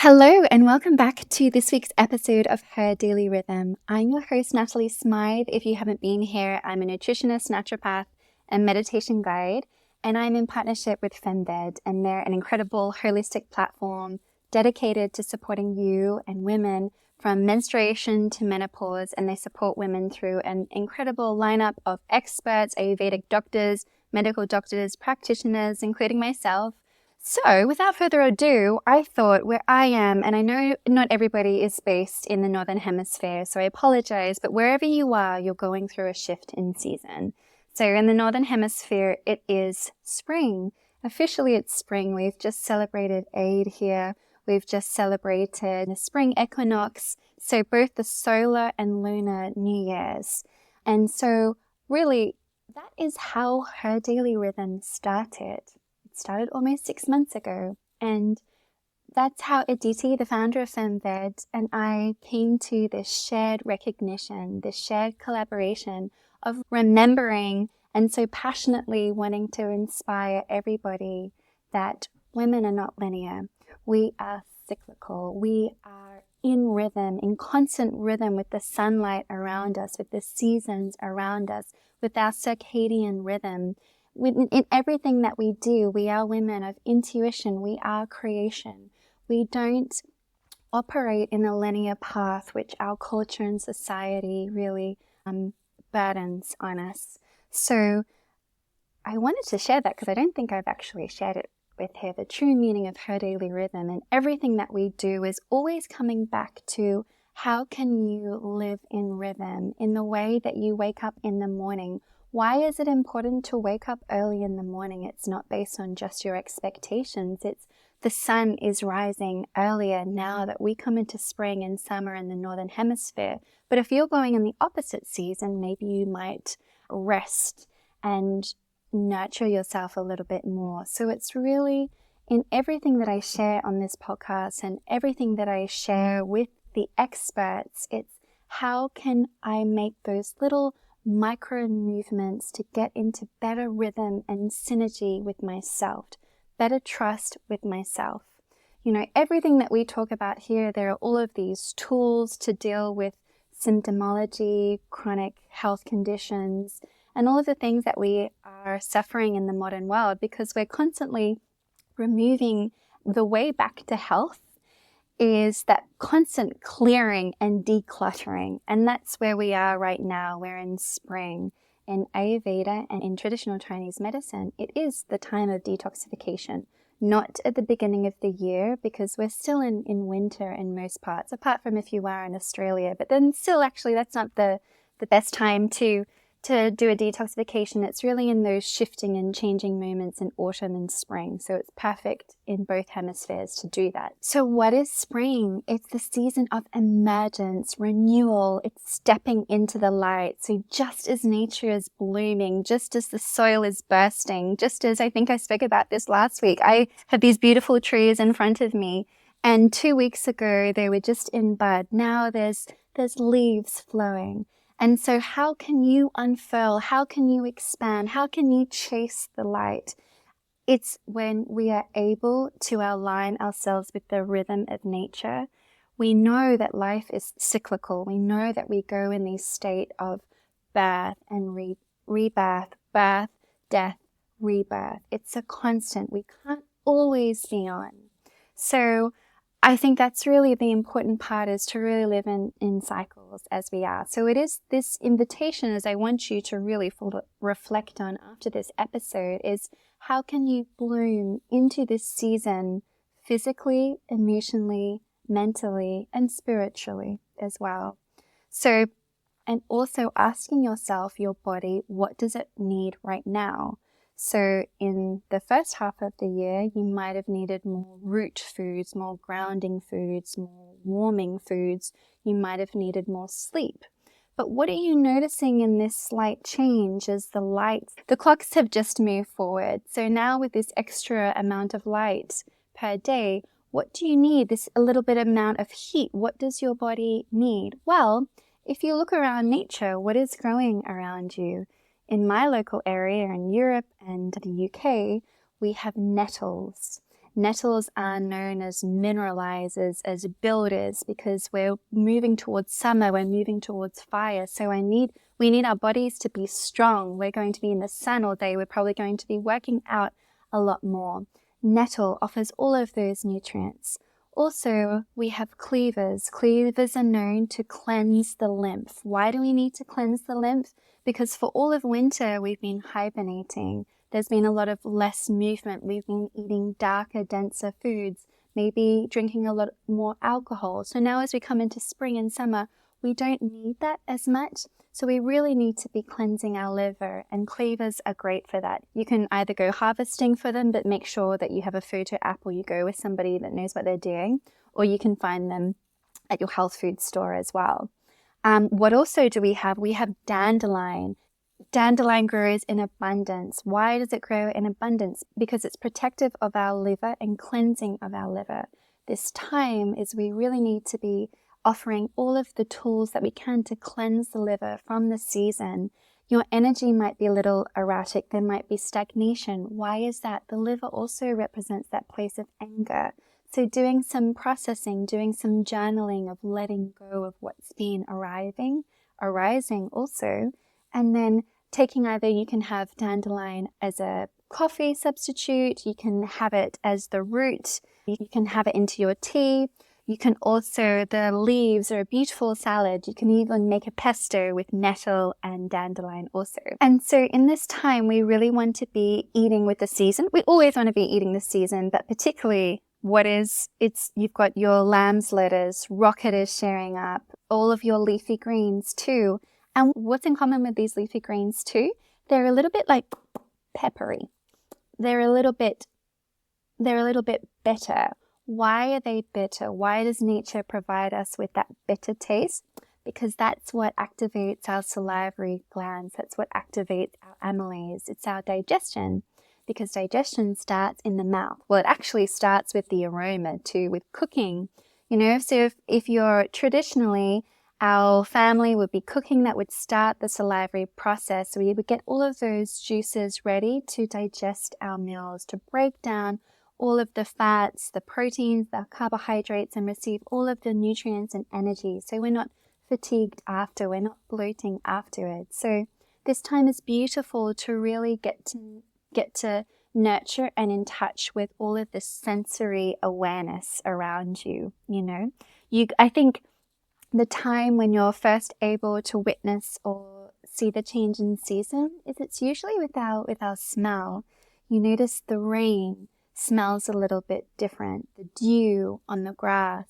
Hello and welcome back to this week's episode of Her Daily Rhythm. I'm your host, Natalie Smythe. If you haven't been here, I'm a nutritionist, naturopath, and meditation guide, and I'm in partnership with FemTech, and they're an incredible holistic platform dedicated to supporting you and women from menstruation to menopause, and they support women through an incredible lineup of experts, Ayurvedic doctors, medical doctors, practitioners, including myself. So, without further ado, I thought where I am, and I know not everybody is based in the Northern Hemisphere, so I apologize, but wherever you are, you're going through a shift in season. So in the Northern Hemisphere, it is spring. Officially, it's spring. We've just celebrated Eid here. We've just celebrated the spring equinox, so both the solar and lunar New Year's. And so really, that is how Her Daily Rhythm started. It started almost 6 months ago, and that's how Aditi, the founder of FemTech, and I came to this shared recognition, this shared collaboration of remembering and so passionately wanting to inspire everybody that women are not linear. We are cyclical. We are in rhythm, in constant rhythm with the sunlight around us, with the seasons around us, with our circadian rhythm. In everything that we do, we are women of intuition. We are creation. We don't operate in a linear path, which our culture and society really burdens on us. So I wanted to share that because I don't think I've actually shared it with her, the true meaning of Her Daily Rhythm. And everything that we do is always coming back to how can you live in rhythm in the way that you wake up in the morning. Why is it important to wake up early in the morning? It's not based on just your expectations. It's the sun is rising earlier now that we come into spring and summer in the Northern Hemisphere. But if you're going in the opposite season, maybe you might rest and nurture yourself a little bit more. So it's really in everything that I share on this podcast and everything that I share with the experts, it's how can I make those little micro movements to get into better rhythm and synergy with myself, better trust with myself. You know, everything that we talk about here, there are all of these tools to deal with symptomology, chronic health conditions, and all of the things that we are suffering in the modern world because we're constantly removing. The way back to health is that constant clearing and decluttering. And that's where we are right now. We're in spring. In Ayurveda and in traditional Chinese medicine, it is the time of detoxification, not at the beginning of the year because we're still in winter in most parts, apart from if you are in Australia. But then still, actually, that's not the best time to do a detoxification. It's really in those shifting and changing moments in autumn and spring. So it's perfect in both hemispheres to do that. So what is spring? It's the season of emergence, renewal. It's stepping into the light. So just as nature is blooming, just as the soil is bursting, just as I think I spoke about this last week, I have these beautiful trees in front of me. And 2 weeks ago, they were just in bud. Now there's leaves flowing. And so how can you unfurl? How can you expand? How can you chase the light? It's when we are able to align ourselves with the rhythm of nature. We know that life is cyclical. We know that we go in this state of birth and rebirth, birth, death, rebirth. It's a constant. We can't always be on. So I think that's really the important part, is to really live in cycles as we are. So it is this invitation, as I want you to really reflect on after this episode, is how can you bloom into this season physically, emotionally, mentally, and spiritually as well. So, and also asking yourself, your body, what does it need right now? So in the first half of the year, you might have needed more root foods, more grounding foods, more warming foods. You might have needed more sleep. But what are you noticing in this slight change as the clocks have just moved forward. So now with this extra amount of light per day, what do you need? This a little bit amount of heat. What does your body need? Well, if you look around nature, what is growing around you? In my local area in Europe and the UK, we have nettles. Nettles are known as mineralizers, as builders, because we're moving towards summer, we're moving towards fire. So we need our bodies to be strong. We're going to be in the sun all day. We're probably going to be working out a lot more. Nettle offers all of those nutrients. Also, we have cleavers. Cleavers are known to cleanse the lymph. Why do we need to cleanse the lymph? Because for all of winter, we've been hibernating. There's been a lot of less movement. We've been eating darker, denser foods, maybe drinking a lot more alcohol. So now as we come into spring and summer, we don't need that as much. So we really need to be cleansing our liver, and cleavers are great for that. You can either go harvesting for them, but make sure that you have a photo app or you go with somebody that knows what they're doing, or you can find them at your health food store as well. What also do we have? We have dandelion. Dandelion grows in abundance. Why does it grow in abundance? Because it's protective of our liver and cleansing of our liver. This time is we really need to be offering all of the tools that we can to cleanse the liver from the season. Your energy might be a little erratic. There might be stagnation. Why is that? The liver also represents that place of anger. So doing some processing, doing some journaling of letting go of what's been arising also, and then taking either, you can have dandelion as a coffee substitute, you can have it as the root, you can have it into your tea. You can also, the leaves are a beautiful salad. You can even make a pesto with nettle and dandelion also. And so in this time, we really want to be eating with the season. We always want to be eating the season, but particularly you've got your lamb's lettuce, rocket is sharing up, all of your leafy greens too. And what's in common with these leafy greens too? They're a little bit like peppery. They're a little bit bitter. Why are they bitter? Why does nature provide us with that bitter taste? Because that's what activates our salivary glands. That's what activates our amylase. It's our digestion, because digestion starts in the mouth. Well, it actually starts with the aroma too, with cooking. So if you're traditionally, our family would be cooking, that would start the salivary process. So we would get all of those juices ready to digest our meals, to break down all of the fats, the proteins, the carbohydrates, and receive all of the nutrients and energy. So we're not fatigued after, we're not bloating afterwards. So this time is beautiful to really get to nurture and in touch with all of the sensory awareness around you. I think the time when you're first able to witness or see the change in season is it's usually with our smell. You notice the rain smells a little bit different, the dew on the grass.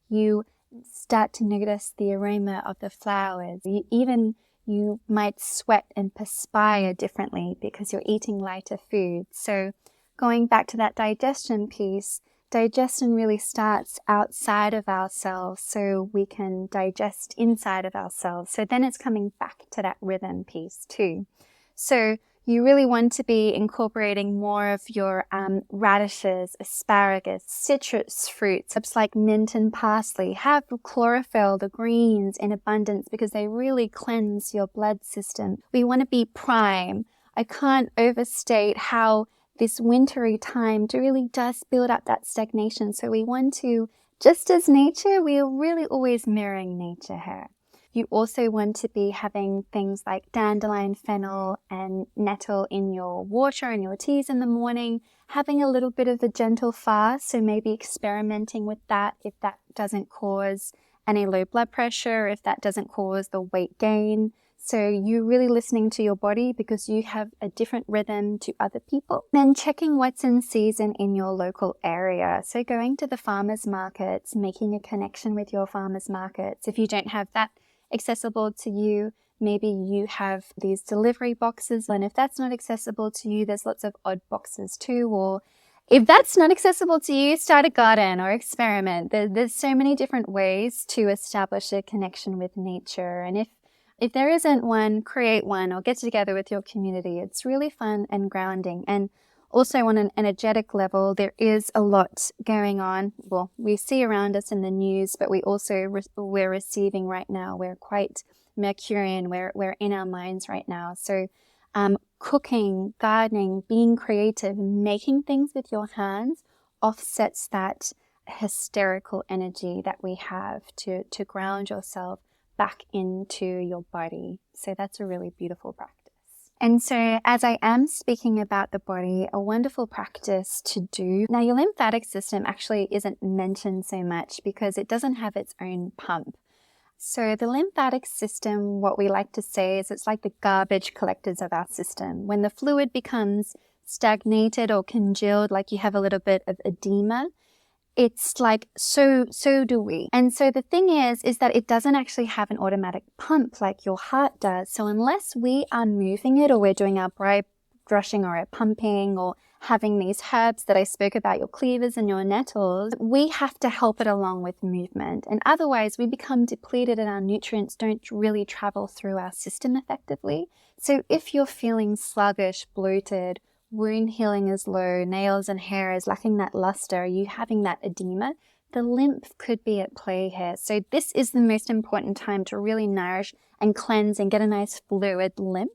You start to notice the aroma of the flowers. You might sweat and perspire differently because you're eating lighter food. So going back to that digestion piece, digestion really starts outside of ourselves so we can digest inside of ourselves. So then it's coming back to that rhythm piece too. So you really want to be incorporating more of your radishes, asparagus, citrus fruits, herbs like mint and parsley. Have chlorophyll, the greens, in abundance because they really cleanse your blood system. We want to be prime. I can't overstate how this wintry time really does build up that stagnation. So we want to, just as nature, we are really always mirroring nature here. You also want to be having things like dandelion, fennel, and nettle in your water and your teas in the morning, having a little bit of a gentle fast, so maybe experimenting with that if that doesn't cause any low blood pressure, if that doesn't cause the weight gain. So you're really listening to your body because you have a different rhythm to other people. Then checking what's in season in your local area. So going to the farmers markets, making a connection with your farmers markets. If you don't have that accessible to you, maybe you have these delivery boxes, and if that's not accessible to you, there's lots of odd boxes too. Or if that's not accessible to you, start a garden or experiment. There's so many different ways to establish a connection with nature, and if there isn't one, create one or get together with your community. It's really fun and grounding. And also on an energetic level, there is a lot going on. Well, we see around us in the news, but we're receiving right now. We're quite Mercurian. We're in our minds right now. So cooking, gardening, being creative, making things with your hands offsets that hysterical energy that we have to ground yourself back into your body. So that's a really beautiful practice. And so as I am speaking about the body, a wonderful practice to do. Now, your lymphatic system actually isn't mentioned so much because it doesn't have its own pump. So the lymphatic system, what we like to say is it's like the garbage collectors of our system. When the fluid becomes stagnated or congealed, like you have a little bit of edema, it's like, so do we. And so the thing is that it doesn't actually have an automatic pump like your heart does. So unless we are moving it, or we're doing our bribe brushing or our pumping, or having these herbs that I spoke about, your cleavers and your nettles, we have to help it along with movement. And otherwise we become depleted and our nutrients don't really travel through our system effectively. So if you're feeling sluggish, bloated, wound healing is low, nails and hair is lacking that luster, you having that edema, the lymph could be at play here. So this is the most important time to really nourish and cleanse and get a nice fluid lymph.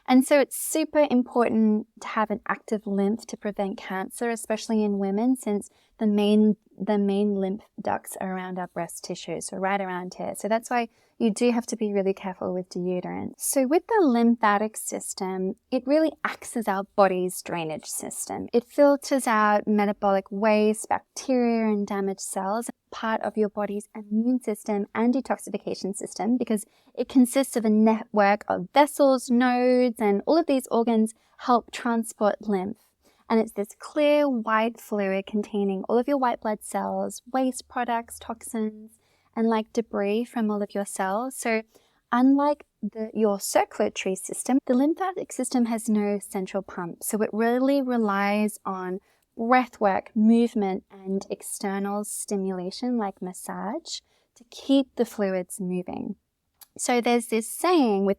And so it's super important to have an active lymph to prevent cancer, especially in women, since the main lymph ducts are around our breast tissue, so right around here. So that's why you do have to be really careful with deodorant. So with the lymphatic system, it really acts as our body's drainage system. It filters out metabolic waste, bacteria, and damaged cells, part of your body's immune system and detoxification system, because it consists of a network of vessels, nodes, and all of these organs help transport lymph. And it's this clear white fluid containing all of your white blood cells, waste products, toxins, and like debris from all of your cells. So unlike your circulatory system, the lymphatic system has no central pump. So it really relies on breath work, movement, and external stimulation like massage to keep the fluids moving. So there's this saying with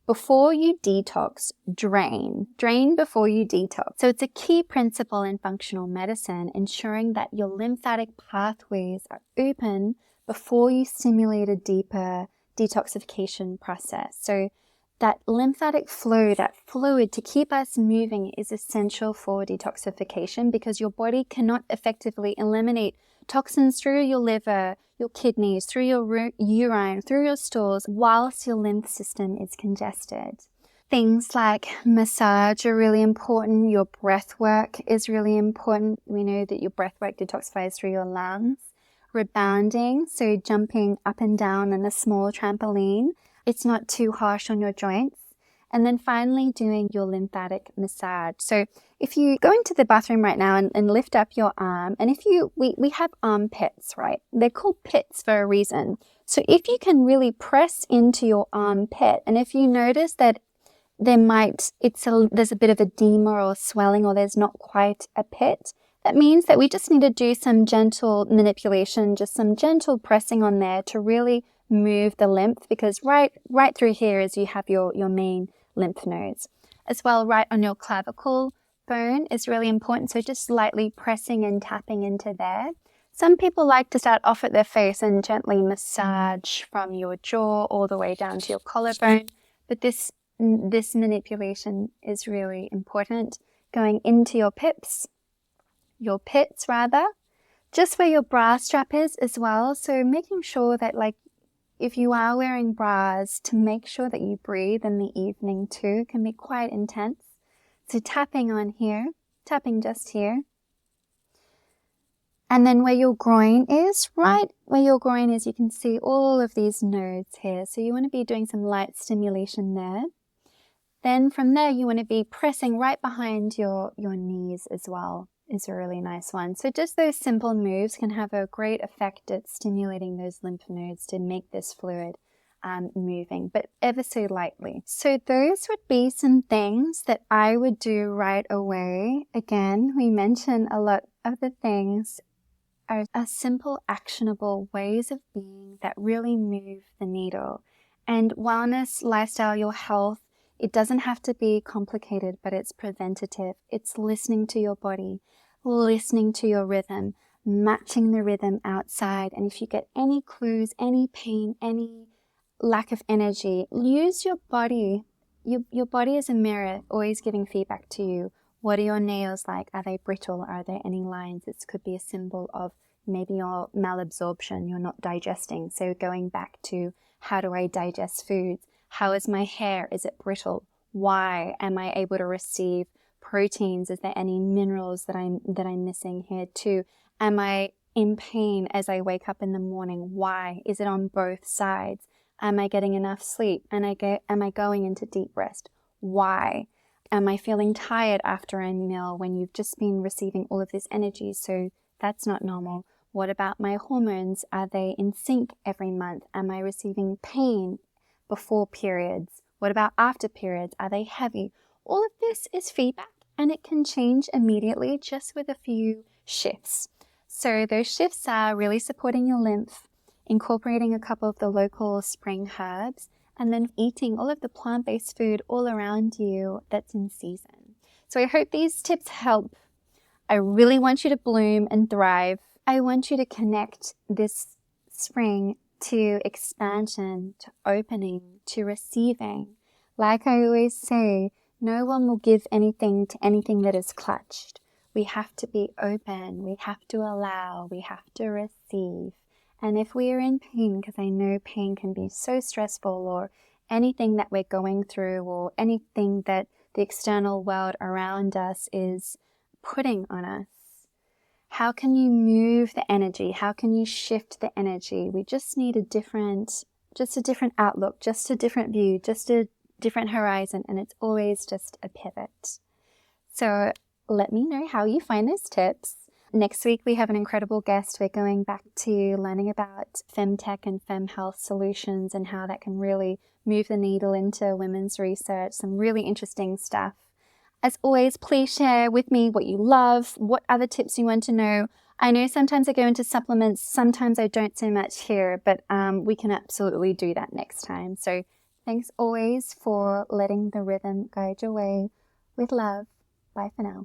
before you detox, drain. Drain before you detox. So it's a key principle in functional medicine, ensuring that your lymphatic pathways are open before you stimulate a deeper detoxification process. So that lymphatic flow, that fluid to keep us moving, is essential for detoxification, because your body cannot effectively eliminate toxins through your liver, your kidneys, through your urine, through your stools, whilst your lymph system is congested. Things like massage are really important. Your breath work is really important. We know that your breath work detoxifies through your lungs. Rebounding, so jumping up and down on a small trampoline. It's not too harsh on your joints. And then finally doing your lymphatic massage. So if you go into the bathroom right now and lift up your arm, and we have armpits, right? They're called pits for a reason. So if you can really press into your armpit, and if you notice that there's a bit of edema or swelling, or there's not quite a pit, that means that we just need to do some gentle manipulation, just some gentle pressing on there to really move the lymph, because right through here is you have your main lymph nodes. As well, right on your clavicle bone is really important, so just lightly pressing and tapping into there. Some people like to start off at their face and gently massage from your jaw all the way down to your collarbone, but this manipulation is really important, going into your pits rather, just where your bra strap is as well. So making sure that, like, if you are wearing bras, to make sure that you breathe in the evening too, can be quite intense. So tapping on here, tapping just here. And then where your groin is, right where your groin is, you can see all of these nodes here. So you want to be doing some light stimulation there. Then from there, you want to be pressing right behind your knees as well, is a really nice one. So just those simple moves can have a great effect at stimulating those lymph nodes to make this fluid moving, but ever so lightly. So those would be some things that I would do right away. Again, we mentioned a lot of the things are simple, actionable ways of being that really move the needle. And wellness, lifestyle, your health, it doesn't have to be complicated, but it's preventative. It's listening to your body, listening to your rhythm, matching the rhythm outside. And if you get any clues, any pain, any lack of energy, use your body. Your body is a mirror, always giving feedback to you. What are your nails like? Are they brittle? Are there any lines? This could be a symbol of maybe your malabsorption, you're not digesting. So going back to, how do I digest foods? How is my hair? Is it brittle? Why? Am I able to receive proteins? Is there any minerals that I'm missing here too? Am I in pain as I wake up in the morning? Why? Is it on both sides? Am I getting enough sleep? Am I going into deep rest? Why? Am I feeling tired after a meal when you've just been receiving all of this energy? So that's not normal. What about my hormones? Are they in sync every month? Am I receiving pain before periods? What about after periods? Are they heavy? All of this is feedback, and it can change immediately just with a few shifts. So those shifts are really supporting your lymph, incorporating a couple of the local spring herbs, and then eating all of the plant-based food all around you that's in season. So I hope these tips help. I really want you to bloom and thrive. I want you to connect this spring to expansion, to opening, to receiving. Like I always say, no one will give anything to anything that is clutched. We have to be open, we have to allow, we have to receive. And if we are in pain, because I know pain can be so stressful, or anything that we're going through, or anything that the external world around us is putting on us, how can you move the energy? How can you shift the energy? We just need a different outlook, just a different view, just a different horizon, and it's always just a pivot. So let me know how you find those tips. Next week, we have an incredible guest. We're going back to learning about FemTech and Fem Health solutions and how that can really move the needle into women's research. Some really interesting stuff. As always, please share with me what you love, what other tips you want to know. I know sometimes I go into supplements, sometimes I don't so much here, but we can absolutely do that next time. So thanks always for letting the rhythm guide your way. With love. Bye for now.